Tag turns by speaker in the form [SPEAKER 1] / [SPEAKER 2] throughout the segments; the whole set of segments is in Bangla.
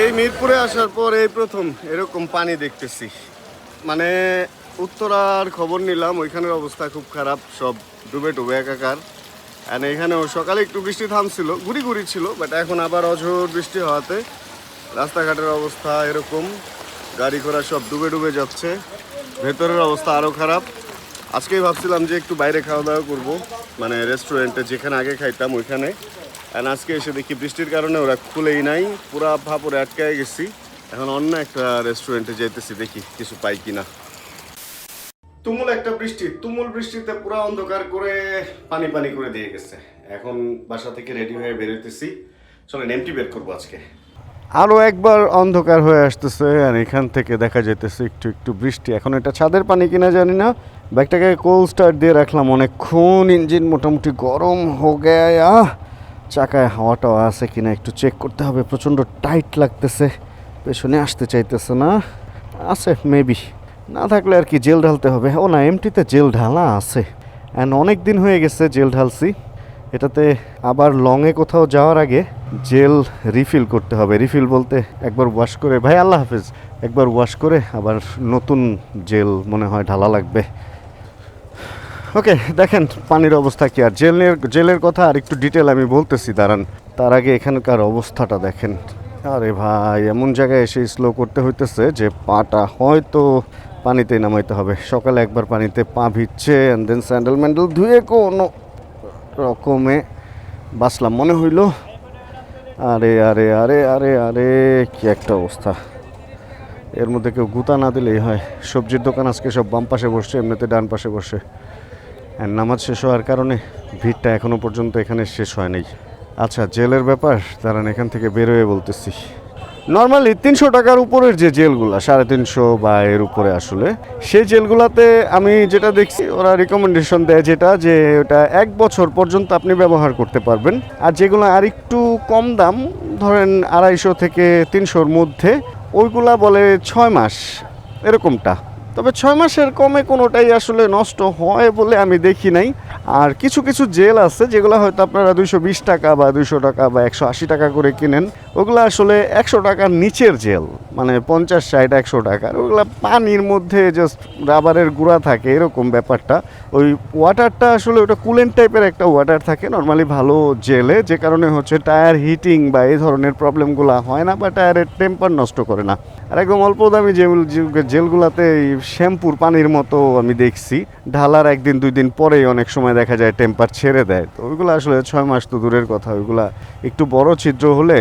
[SPEAKER 1] এই মিরপুরে আসার পর এই প্রথম এরকম পানি দেখতেছি। মানে উত্তরার খবর নিলাম, ওইখানের অবস্থা খুব খারাপ, সব ডুবে ডুবে একাকার। অ্যান্ড এখানেও সকালে একটু বৃষ্টি থামছিল, গুড়ি গুড়ি ছিল, বাট এখন আবার অঝোর বৃষ্টি হওয়াতে রাস্তাঘাটের অবস্থা এরকম, গাড়ি ঘোড়া সব ডুবে ডুবে যাচ্ছে, ভেতরের অবস্থা আরও খারাপ। আজকেই ভাবছিলাম যে একটু বাইরে খাওয়া দাওয়া করবো, মানে রেস্টুরেন্টে যেখানে আগে খাইতাম ওইখানে। অ্যান্ড আজকে এসে দেখি বৃষ্টির কারণে ওরা খুলেই নাই, পুরা ভাপরে আটকায় গেছি। এখন অন্য একটা রেস্টুরেন্টে যাইতেছি, দেখি কিছু পাই কিনা। তুমুল একটা বৃষ্টি, তুমুল বৃষ্টিতে পুরো অন্ধকার করে পানি পানি করে দিয়ে গেছে। এখন বাসা থেকে রেডি হয়ে বেরোতেছি, চলেন এমটি বের করবো আজকে। আরও একবার অন্ধকার হয়ে আসতেছে, আর এখান থেকে দেখা যাইতেছে একটু একটু বৃষ্টি। এখন এটা ছাদের পানি কিনা জানি না, ব্যাগটাকে কোল্ড স্টার্ট দিয়ে রাখলাম অনেকক্ষণ, ইঞ্জিন মোটামুটি গরম হয়ে গেয়া, চাকায় হাওয়াটাও আছে কিনা একটু চেক করতে হবে। প্রচণ্ড টাইট লাগতেছে, পেছনে আসতে চাইতেছে না, আছে মেবি, না থাকলে আর কি জেল ঢালতে হবে। ও না, এমটিতে জেল ঢালা আছে, অ্যান্ড অনেক দিন হয়ে গেছে জেল ঢালছি। এটাতে আবার লংয়ে কোথাও যাওয়ার আগে জেল রিফিল করতে হবে। রিফিল বলতে একবার ওয়াশ করে, ভাই আল্লাহ হাফেজ, একবার ওয়াশ করে আবার নতুন জেল মনে হয় ঢালা লাগবে। ওকে, দেখেন পানির অবস্থা কি। আর জেলের কথা আর একটু ডিটেল আমি বলতেছি, দাঁড়ান। তার আগে এখানকার অবস্থাটা দেখেন। আরে ভাই, এমন জায়গায় এসে স্লো করতে হইতেছে যে পাটা হয়তো পানিতে নামাইতে হবে। সকালে একবার পানিতে পা ভিজছে, অ্যান্ড দেন স্যান্ডেল ম্যান্ডেল ধুয়ে কোনো রকমে বাঁচলাম মনে হইল। আরে আরে আরে আরে আরে, কি একটা অবস্থা। এর মধ্যে কেউ গুতা না দিলেই হয়। সবজির দোকান আজকে সব বাম পাশে বসছে, এমনিতে ডান পাশে বসে। নামাজ শেষ হওয়ার কারণে ভিড়টা এখনও পর্যন্ত এখানে শেষ হয় নাই। আচ্ছা, জেলের ব্যাপার, দাঁড়ান এখান থেকে বেরোয় বলতেছি। নর্মালি 300 টাকার উপরের যে জেলগুলো, 350 বা এর উপরে, আসলে সেই জেলগুলোতে আমি যেটা দেখছি ওরা রিকমেন্ডেশন দেয় যেটা, যে ওটা 1 বছর পর্যন্ত আপনি ব্যবহার করতে পারবেন। আর যেগুলো আর একটু কম দাম, ধরেন 250 থেকে 300-র মধ্যে, ওইগুলা বলে 6 মাস এরকমটা। তবে 6 মাসের কমে কোনোটাই আসলে নষ্ট হয় বলে আমি দেখি নাই। আর কিছু কিছু জেল আছে যেগুলো হয়তো আপনারা 220 টাকা বা 200 টাকা বা 180 টাকা করে কিনেন, ওগুলো আসলে 100 টাকার নিচের জেল, মানে 50, 60, 100 টাকার। ওগুলো পানির মধ্যে জাস্ট রাবারের গুঁড়া থাকে, এরকম ব্যাপারটা। ওই ওয়াটারটা আসলে ওটা কুলেন্ট টাইপের একটা ওয়াটার থাকে নর্মালি ভালো জেলে, যে কারণে হচ্ছে টায়ার হিটিং বা এই ধরনের প্রবলেমগুলো হয় না, বা টায়ারের টেম্পার নষ্ট করে না। আর একদম অল্প দামি জেলগুলাতে শ্যাম্পুর পানির মতো আমি দেখছি, ঢালার 1 দিন 2 দিন পরেই অনেক সময় দেখা যায় টেম্পার ছেড়ে দেয়। তো ওইগুলো আসলে 6 মাস তো দূরের কথা, ওইগুলা একটু বড় ছিদ্র হলে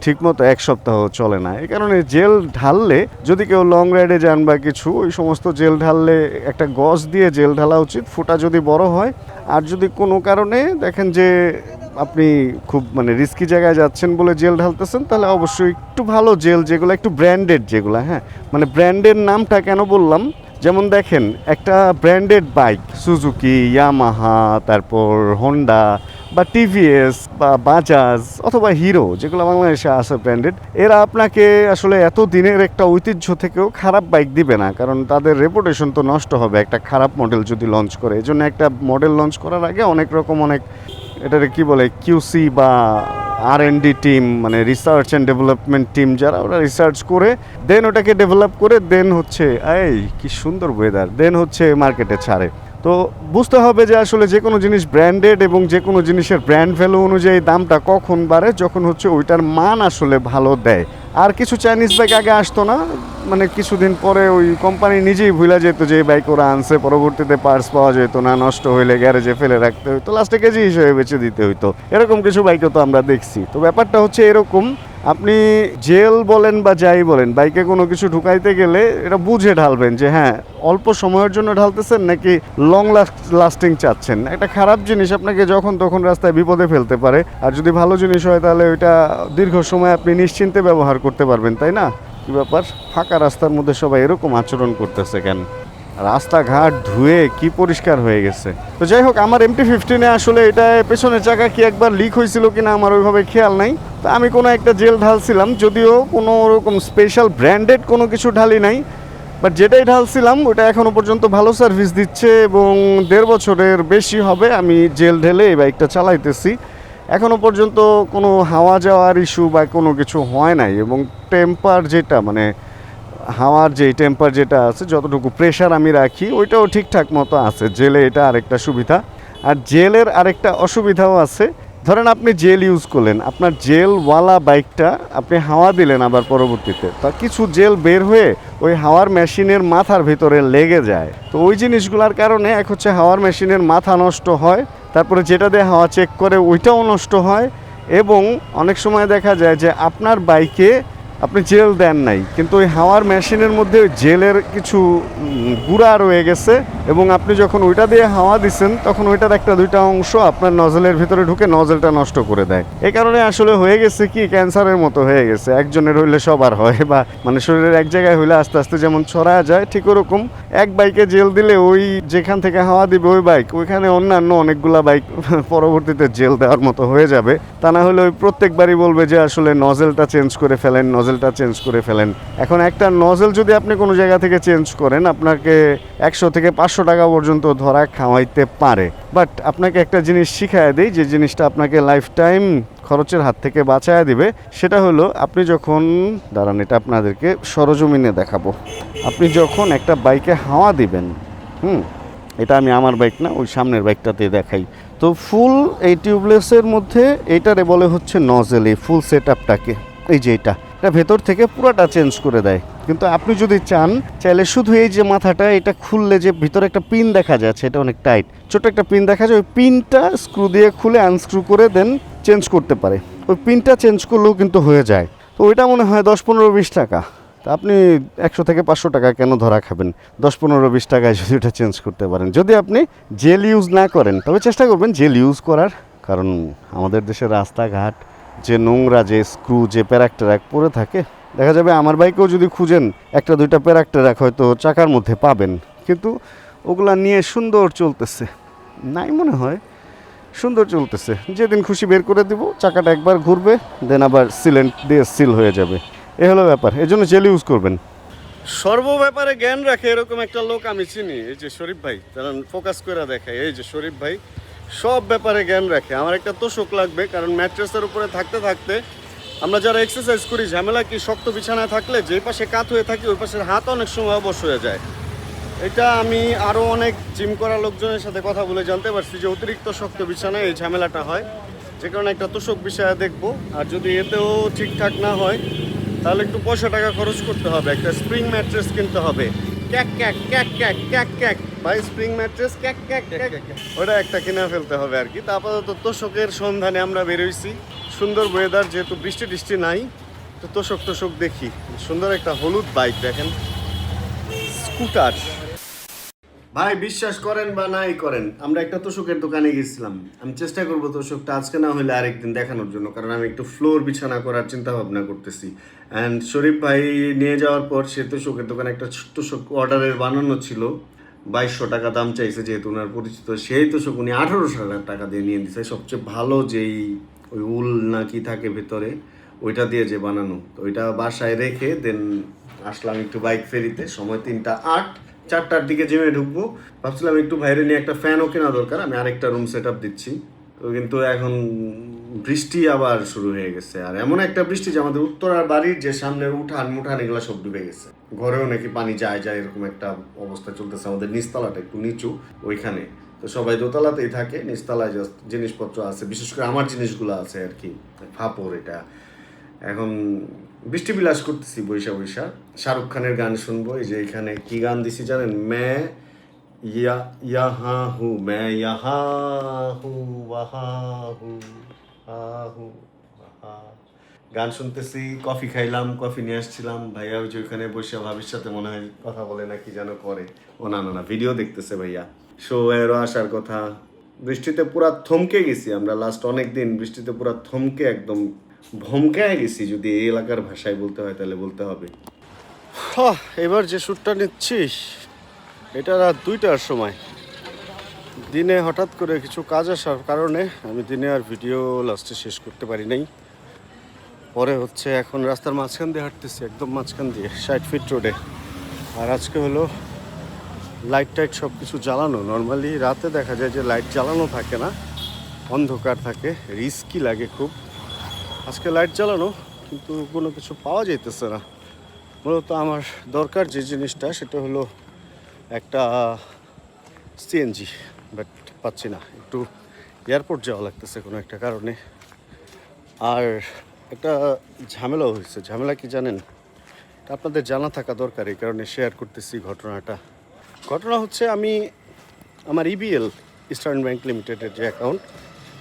[SPEAKER 1] ঠিকমতো 1 সপ্তাহ চলে না। এই কারণে জেল ঢাললে, যদি কেউ লং রাইডে যান বা কিছু, ওই সমস্ত জেল ঢাললে একটা গজ দিয়ে জেল ঢালা উচিত, ফুটা যদি বড় হয়। আর যদি কোনো কারণে দেখেন যে আপনি খুব মানে রিস্কি জায়গায় যাচ্ছেন বলে জেল ঢালতেছেন, তাহলে অবশ্যই একটু ভালো জেল, যেগুলো একটু ব্র্যান্ডেড, যেগুলো, হ্যাঁ মানে ব্র্যান্ডের নামটা কেন বললাম, যেমন দেখেন একটা ব্র্যান্ডেড বাইক, সুজুকি, ইয়ামাহা, তারপর হোন্ডা বা টিভিএস বা বাজাজ অথবা হিরো, যেগুলো বাংলাদেশে আছে ব্র্যান্ডেড, এরা আপনাকে আসলে এত দিনের একটা ঐতিহ্য থেকেও খারাপ বাইক দিবে না, কারণ তাদের রেপুটেশন তো নষ্ট হবে একটা খারাপ মডেল যদি লঞ্চ করে। এই জন্য একটা মডেল লঞ্চ করার আগে অনেক রকম, অনেক এটাকে কি বলে, কিউসি বা R&D টিম, মানে রিসার্চ অ্যান্ড ডেভেলপমেন্ট টিম, যারা ওরা রিসার্চ করে দেন ওটাকে ডেভেলপ করে দেন হচ্ছে, এই কি সুন্দর ওয়েদার, দেন হচ্ছে মার্কেটে ছাড়ে। তো বুঝতে হবে যে আসলে যে কোনো জিনিস ব্র্যান্ডেড, এবং যে কোনো জিনিসের ব্র্যান্ড ভ্যালু অনুযায়ী দামটা কখন বাড়ে, যখন হচ্ছে ওইটার মান আসলে ভালো দেয়। আর কিছু চাইনিজ বাইক আগে আসতো না, মানে কিছুদিন পরে ওই কোম্পানি নিজেই ভুলে যেত যে এই বাইক ওরা আনছে, পরবর্তীতে পার্টস পাওয়া যেত না, নষ্ট হইলে গ্যারেজে ফেলে রাখতে হইতো, লাস্টে কেজি হিসেবে বেচে দিতে হইতো। এরকম কিছু বাইকও তো আমরা দেখছি। তো ব্যাপারটা হচ্ছে এরকম, আপনি জেল বলেন বা যাই বলেন, বাইকে কোনো কিছু ঢুকাইতে গেলে এটা বুঝে ঢালবেন যে হ্যাঁ অল্প সময়ের জন্য ঢালতেছেন নাকি লং লাস্টিং চাচ্ছেন। একটা খারাপ জিনিস আপনাকে যখন তখন রাস্তায় বিপদে ফেলতে পারে, আর যদি ভালো জিনিস হয় তাহলে ওইটা দীর্ঘ সময় আপনি নিশ্চিন্তে ব্যবহার করতে পারবেন, তাই না? কি ব্যাপার, ফাঁকা রাস্তার মধ্যে সবাই এরকম আচরণ করতেছে কেন? রাস্তাঘাট ধুয়ে কি পরিষ্কার হয়ে গেছে। তো যাই হোক, আমার MT-15 আসলে এটা পেছনের চাকা কি একবার লিক হয়েছিল কিনা আমার ওইভাবে খেয়াল নাই। তো আমি কোনো একটা জেল ঢালছিলাম, যদিও কোনো ওরকম স্পেশাল ব্র্যান্ডেড কোনো কিছু ঢালি নাই, বাট যেটাই ঢালছিলাম ওটা এখনও পর্যন্ত ভালো সার্ভিস দিচ্ছে, এবং 1.5 বছরের বেশি হবে আমি জেল ঢেলে এই বাইকটা চালাইতেছি। এখনও পর্যন্ত কোনো হাওয়া যাওয়ার ইস্যু বা কোনো কিছু হয় নাই, এবং টেম্পার যেটা মানে হাওয়ার যে টেম্পার যেটা আছে, যতটুকু প্রেশার আমি রাখি ওইটাও ঠিকঠাক মতো আছে। জেলে এটা আরেকটা সুবিধা। আর জেলের আরেকটা অসুবিধাও আছে, ধরেন আপনি জেল ইউজ করলেন, আপনার জেলওয়ালা বাইকটা আপনি হাওয়া দিলেন, আবার পরবর্তীতে তা কিছু জেল বের হয়ে ওই হাওয়ার মেশিনের মাথার ভিতরে লেগে যায়। তো ওই জিনিসগুলোর কারণে এক হচ্ছে হাওয়ার মেশিনের মাথা নষ্ট হয়, তারপরে যেটা দিয়ে হাওয়া চেক করে ওইটাও নষ্ট হয়, এবং অনেক সময় দেখা যায় যে আপনার বাইকে আপনি জেল দেন নাই, কিন্তু ওই হাওয়ার মেশিনের মধ্যে ওই জেলের কিছু গুঁড়া রয়ে গেছে, এবং আপনি যখন ওইটা দিয়ে হাওয়া দিচ্ছেন তখন ওইটার একটা দুইটা অংশ আপনার নজলের ভিতরে ঢুকে নজলটা নষ্ট করে দেয়। এই কারণে আসলে হয়ে গেছে কি ক্যান্সারের মতো হয়ে গেছে, একজনের হইলে সবার হয়, বা মানে শরীরের এক জায়গায় হইলে আস্তে আস্তে যেমন ছড়ায় যায়, ঠিক ওরকম এক বাইকে জেল দিলে ওই যেখান থেকে হাওয়া দিবে ওই বাইক, ওইখানে অন্যান্য অনেকগুলা বাইক পরবর্তীতে জেল দেওয়ার মতো হয়ে যাবে। তা না হলে ওই প্রত্যেকবারই বলবে যে আসলে নজেলটা চেঞ্জ করে ফেলেন, নজেলটা চেঞ্জ করে ফেলেন। এখন একটা নজেল যদি আপনি কোনো জায়গা থেকে চেঞ্জ করেন, আপনাকে 100 থেকে 500 টাকা পর্যন্ত ধরা খাওয়াইতে পারে। বাট আপনাকে একটা জিনিস শিখায় দেই, যে জিনিসটা আপনাকে লাইফ টাইম খরচের হাত থেকে বাঁচায় দিবে। সেটা হলো আপনি যখন দাঁড়ান, এটা আপনাদেরকে সরজমিনে দেখাবো। আপনি যখন একটা বাইকে হাওয়া দিবেন, এটা আমি আমার বাইক না, ওই সামনের বাইকটাতে দেখাই। তো ফুল এই টিউবলেসের মধ্যে এইটারে বলে হচ্ছে নজেল, এই ফুল সেট আপটাকে, এই যে এটা ভেতর থেকে পুরোটা চেঞ্জ করে দেয়। কিন্তু আপনি যদি চাইলে শুধু এই যে মাথাটা এটা খুললে যে ভিতরে একটা পিন দেখা যাচ্ছে, এটা অনেক টাইট, ছোট একটা পিন দেখা যায়, ওই পিনটা স্ক্রু দিয়ে খুলে আনস্ক্রু করে দেন চেঞ্জ করতে পারে। ওই পিনটা চেঞ্জ করলেও কিন্তু হয়ে যায়। তো ওইটা মনে হয় 10, 15, 20 টাকা। তা আপনি 100 থেকে 500 টাকা কেন ধরা খাবেন? 10, 15, 20 টাকায় যদি ওটা চেঞ্জ করতে পারেন, যদি আপনি জেল ইউজ না করেন, তবে চেষ্টা করবেন জেল ইউজ করার। কারণ আমাদের দেশের রাস্তাঘাট যে নোংরা, যে স্ক্রু, যে প্যারাক ট্যারাক পরে থাকে, দেখা যাবে আমার বাইকেও যদি খুঁজেন 1-2টা প্যারাক ট্যারাক হয়তো চাকার মধ্যে পাবেন, কিন্তু ওগুলা নিয়ে সুন্দর চলতেছে নাই মনে হয়, সুন্দর চলতেছে। যেদিন খুশি বের করে দিব, চাকাটা একবার ঘুরবে, দেন আবার সিলেন্ট দিয়ে সিল হয়ে যাবে। এ হলো ব্যাপার। এই জন্য জেল ইউজ করবেন। সর্ব ব্যাপারে জ্ঞান রাখে এরকম একটা লোক আমি চিনি, এই যে শরীফ ভাই। কারণ ফোকাস করে দেখায়, এই যে শরীফ ভাই সব ব্যাপারে জ্ঞান রাখে। আমার একটা তোষক লাগবে, কারণ ম্যাট্রেসের উপরে থাকতে থাকতে আমরা যারা এক্সারসাইজ করি, ঝামেলা কি শক্ত বিছানায় থাকলে যে পাশে কাত হয়ে থাকে ওই পাশের হাত অনেক সময় অবশ হয়ে যায়। এটা আমি আরও অনেক জিম করা লোকজনের সাথে কথা বলে জানতে পারছি যে অতিরিক্ত শক্ত বিছানায় এই ঝামেলাটা হয়, যে কারণে একটা তোষক বিষয়ে দেখবো। আর যদি এতেও ঠিকঠাক না হয় তাহলে একটু পয়সা টাকা খরচ করতে হবে, একটা স্প্রিং ম্যাট্রেস কিনতে হবে। ক্যাক ক্যাক ক্যাক ক্যাক ক্যাক ক্যাক ভাই, স্প্রিং ম্যাট্রেস ক্যাক ক্যাক ক্যাক, ওটা একটা কিনে ফেলতে হবে আর কি। তা আপাতত তোষকের সন্ধানে আমরা বেরোইছি। সুন্দর ওয়েদার, যেহেতু বৃষ্টি টিষ্টি নাই, তো তোষক দেখি। সুন্দর একটা হলুদ বাইক দেখেন, স্কুটার। ভাই বিশ্বাস করেন বা নাই করেন, আমরা একটা তোষকের দোকানে গেছিলাম। আমি চেষ্টা করবো তোষকটা আজকে না হলে আরেকদিন দেখানোর জন্য, কারণ আমি একটু ফ্লোর বিছানা করার চিন্তা ভাবনা করতেছি। অ্যান্ড শরীফ ভাই নিয়ে যাওয়ার পর সে তোষকের দোকানে একটা তোষক অর্ডারের বানানো ছিল, 2200 টাকা দাম চাইছে, যেহেতু ওনার পরিচিত। সেই তোষক উনি 1800 টাকা দিয়ে নিয়ে দিচ্ছে। সবচেয়ে ভালো যেই ওই উল নাকি থাকে ভেতরে, ওইটা দিয়ে যে বানানো। তো ওইটা বাসায় রেখে দেন আসলাম একটু বাইক ফেরিতে। সময় 3:08, 4টার দিকে জিমে ঢুকবো। ভাবছিলাম একটু বাইরে নিয়ে একটা ফ্যানও কেনা দরকার, আমি আরেকটা রুম সেট আপ দিচ্ছি। তো কিন্তু এখন বৃষ্টি আবার শুরু হয়ে গেছে, আর এমন একটা বৃষ্টি যে আমাদের উত্তরার বাড়ির যে সামনের উঠান এগুলো সব ডুবে গেছে। ঘরেও নাকি পানি যায় এরকম একটা অবস্থা চলতেছে। আমাদের নিচতলাটা একটু নিচু ওইখানে, তো সবাই দোতলাতেই থাকে, নিচতলায় জাস্ট জিনিসপত্র আছে, বিশেষ করে আমার জিনিসগুলো আছে আর কি। ফাপড় এটা। এখন বৃষ্টি বিলাস করতেছি বৈশা বৈশা। শাহরুখ খানের গান শুনবো। এই যে এখানে কি গান দিছি জানেন? মে यहाँ हूँ, मैं यहाँ हूँ, वहाँ हूँ, হু গান শুনতেছি। কফি খাইলাম, কফি নিয়ে আসছিলাম। ভাইয়া ওই যে ওইখানে বসে ভাবির সাথে মনে হয় কথা বলে না কি যেন করে। ও না ভিডিও দেখতেছে ভাইয়া। শো এরও আসার কথা। বৃষ্টিতে পুরা থমকে গেছি আমরা, লাস্ট অনেক দিন বৃষ্টিতে পুরা থমকে একদম ভমকায় গেছি, যদি এই এলাকার ভাষায় বলতে হয় তাহলে বলতে হবে। এবার যে শ্যুটটা নিচ্ছি এটা রাত 2টার সময়। দিনে হঠাৎ করে কিছু কাজ আসার কারণে আমি দিনে আর ভিডিও লাস্টে শেষ করতে পারি নাই। পরে হচ্ছে এখন রাস্তার মাঝখান দিয়ে হাঁটতেছি, একদম মাঝখান দিয়ে 60 ফিট রোডে। আর আজকে হলো লাইট টাইট সব কিছু জ্বালানো। নর্মালি রাতে দেখা যায় যে লাইট জ্বালানো থাকে না, অন্ধকার থাকে, রিস্কি লাগে খুব। আজকে লাইট জ্বালানো, কিন্তু কোনো কিছু পাওয়া যাইতেছে না। মূলত আমার দরকার যে জিনিসটা সেটা হলো একটা সিএনজি, বাট পাচ্ছি না। একটু এয়ারপোর্ট যাওয়া লাগতেছে কোনো একটা কারণে। আর একটা ঝামেলাও হয়েছে। ঝামেলা কি জানেন? এটা আপনাদের জানা থাকা দরকার, এই কারণে শেয়ার করতেছি ঘটনাটা। ঘটনা হচ্ছে, আমি আমার ইবিএল ইস্টার্ন ব্যাংক লিমিটেডের যে অ্যাকাউন্ট,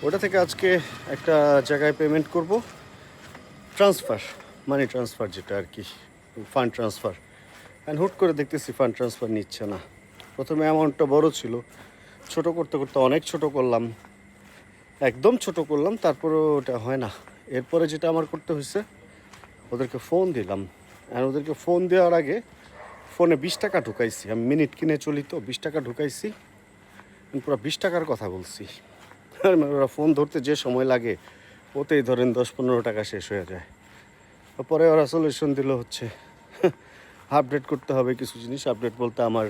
[SPEAKER 1] ওটা থেকে আজকে একটা জায়গায় পেমেন্ট করব, ট্রান্সফার, মানি ট্রান্সফার যেটা আর কি, ফান্ড ট্রান্সফার। অ্যান্ড হুট করে দেখতেছি ফান্ড ট্রান্সফার নিচ্ছে না। প্রথমে অ্যামাউন্টটা বড় ছিল, ছোট করতে করতে অনেক ছোট করলাম, একদম ছোট করলাম, তারপরেও ওটা হয় না। এরপরে যেটা আমার করতে হয়েছে, ওদেরকে ফোন দিলাম। আর ওদেরকে ফোন দেওয়ার আগে ফোনে 20 টাকা ঢুকাইছি। আমি মিনিট কিনে চলি, তো 20 টাকা ঢুকাইছি, পুরো 20 টাকার কথা বলছি। আর মানে ওরা ফোন ধরতে যে সময় লাগে, ওতেই ধরেন 10-15 টাকা শেষ হয়ে যায়। পরে ওরা সলিউশন দিল হচ্ছে আপডেট করতে হবে কিছু জিনিস। আপডেট বলতে আমার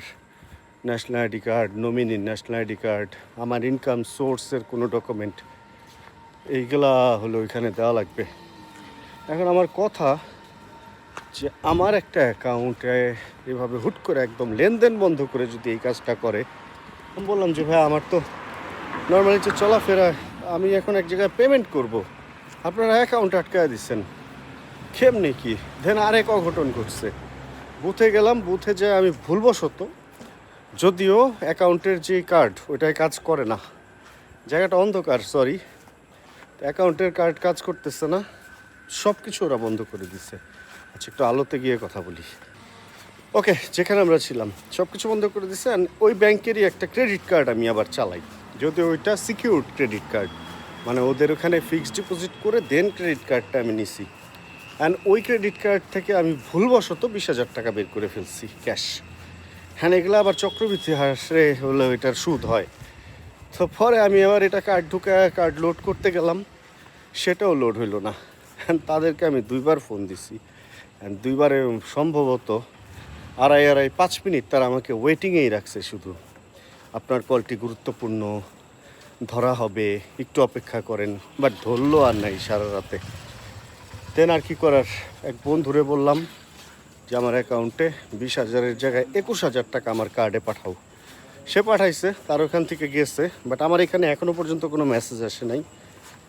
[SPEAKER 1] ন্যাশনাল আইডি কার্ড, নমিনির ন্যাশনাল আইডি কার্ড, আমার ইনকাম সোর্সের কোনো ডকুমেন্ট, এইগুলা হলো ওইখানে দেওয়া লাগবে। এখন আমার কথা যে, আমার একটা অ্যাকাউন্টে এভাবে হুট করে একদম লেনদেন বন্ধ করে যদি এই কাজটা করে, আমি বললাম যে ভাই, আমার তো নর্মালি যে চলাফেরা, আমি এখন এক জায়গায় পেমেন্ট করব, আপনারা অ্যাকাউন্ট আটকায় দিচ্ছেন, কেমনি কি? দেন আরেক অঘটন ঘটছে। বুথে গেলাম, বুথে যে আমি ভুলবশত, যদিও অ্যাকাউন্টের যে কার্ড ওইটাই কাজ করে না, জায়গাটা অন্ধকার, সরি, অ্যাকাউন্টের কার্ড কাজ করতেছে না, সব কিছু ওরা বন্ধ করে দিচ্ছে। আচ্ছা, একটু আলোতে গিয়ে কথা বলি। ওকে, যেখানে আমরা ছিলাম সব কিছু বন্ধ করে দিচ্ছে। অ্যান্ড ওই ব্যাংকেরই একটা ক্রেডিট কার্ড আমি আবার চালাই, যদিও ওইটা সিকিউরড ক্রেডিট কার্ড, মানে ওদের ওখানে ফিক্সড ডিপোজিট করে দেন ক্রেডিট কার্ডটা আমি নিছি। অ্যান্ড ওই ক্রেডিট কার্ড থেকে আমি ভুলবশত 20,000 টাকা বের করে ফেলছি ক্যাশ। হ্যাঁ, এগুলো আবার চক্রবৃদ্ধি হারে হলে এটার সুদ হয়। তো পরে আমি আবার এটা কার্ড লোড করতে গেলাম, সেটাও লোড হইলো না। তাদেরকে আমি 2বার ফোন দিছি, অ্যান্ড 2বারে সম্ভবত 2.5 মিনিট তারা আমাকে ওয়েটিংয়েই রাখছে। শুধু আপনার কলটি গুরুত্বপূর্ণ, ধরা হবে, একটু অপেক্ষা করেন, বাট ধরলো আর নাই সারা রাতে। দেন আর কি করার, এক বন্ধুরে বললাম যে আমার অ্যাকাউন্টে 20,000-এর জায়গায় 21,000 টাকা আমার কার্ডে পাঠাও। সে পাঠাইছে, তার ওখান থেকে গেছে, বাট আমার এখানে এখনও পর্যন্ত কোনো মেসেজ আসে নাই।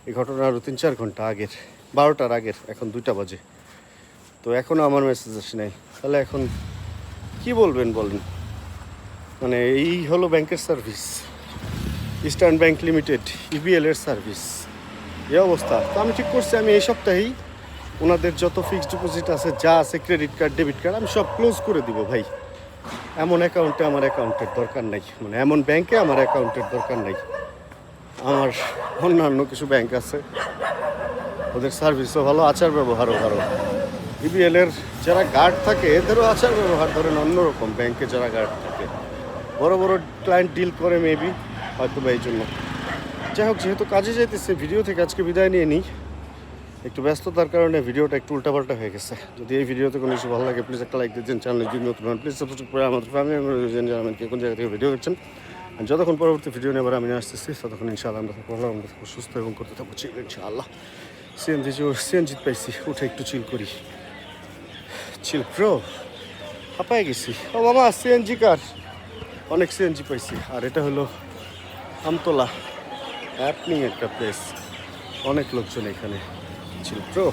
[SPEAKER 1] এই ঘটনা আরও 3-4 ঘন্টা আগের, 12টার আগের, এখন 2টা বাজে, তো এখনও আমার মেসেজ আসে নাই। তাহলে এখন কি বলবেন বলেন? মানে এই হলো ব্যাংকের সার্ভিস, ইস্টার্ন ব্যাংক লিমিটেড ইবিএল-এর সার্ভিস, এই অবস্থা। তো আমি ঠিক করছি, আমি এই সপ্তাহেই ওনাদের যত ফিক্সড ডিপোজিট আছে, যা আছে, ক্রেডিট কার্ড, ডেবিট কার্ড, আমি সব ক্লোজ করে দিব ভাই। এমন অ্যাকাউন্টে আমার অ্যাকাউন্টের দরকার নাই, মানে এমন ব্যাংকে আমার অ্যাকাউন্টের দরকার নাই। আমার অন্যান্য কিছু ব্যাংক আছে, ওদের সার্ভিসও ভালো, আচার ব্যবহারও ভালো। ইবিএল-এর যারা গার্ড থাকে, এদেরও আচার ব্যবহার ধরেন অন্যরকম। ব্যাংকে যারা গার্ড থাকে, বড় বড় ক্লায়েন্ট ডিল করে মেবি, হয়তো বা এই জন্য। যাই হোক, যেহেতু কাজে যাইতেছে, ভিডিও থেকে আজকে বিদায় নিয়ে নিই। একটু ব্যস্ততার কারণে ভিডিওটা একটু উল্টাপাল্টা হয়ে গেছে। যদি এই ভিডিওতে কোনো কিছু ভালো লাগে, প্লিজ একটা লাইক দিচ্ছেন। চ্যানেলে যদি নতুন হন, প্লিজ সাবস্ক্রাইব করে আমাদের ফ্যামিলি জানাবেন কে কোন জায়গা থেকে ভিডিও দেখছেন। আর যতক্ষণ পরবর্তী ভিডিও নেবার আমি আসতেছি, ততক্ষণ ইনশাআল্লাহ আমরা থাকবো, আমরা থাকবো সুস্থ এবং করতে থাকবো চিল ইনশাআল্লাহ। সিএনজি পাইছি, উঠে একটু চিল করি। চিল প্রো হাঁপায় গেছি। ও মামা, সিএনজি কার, অনেক সিএনজি পাইছি। আর এটা হলো আমতলা অ্যাপনিং একটা প্লেস, অনেক লোকজন এখানে। চিল প্রো।